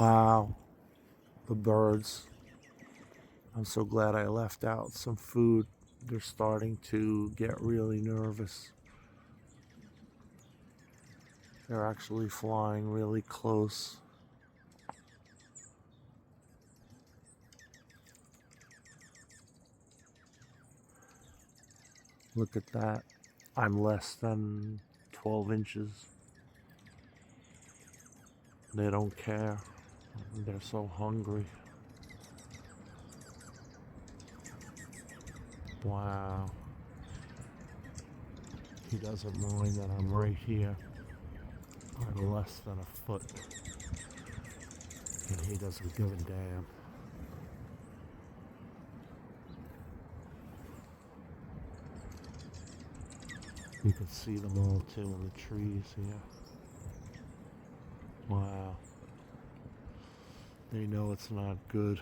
Wow, the birds. I'm so glad I left out some food. They're starting to get really nervous. They're actually flying really close. Look at that. I'm less than 12 inches. They don't care. They're so hungry. Wow. He doesn't mind that I'm right here. I'm less than a foot. And he doesn't give a damn. You can see them all too in the trees here. Wow. They know it's not good.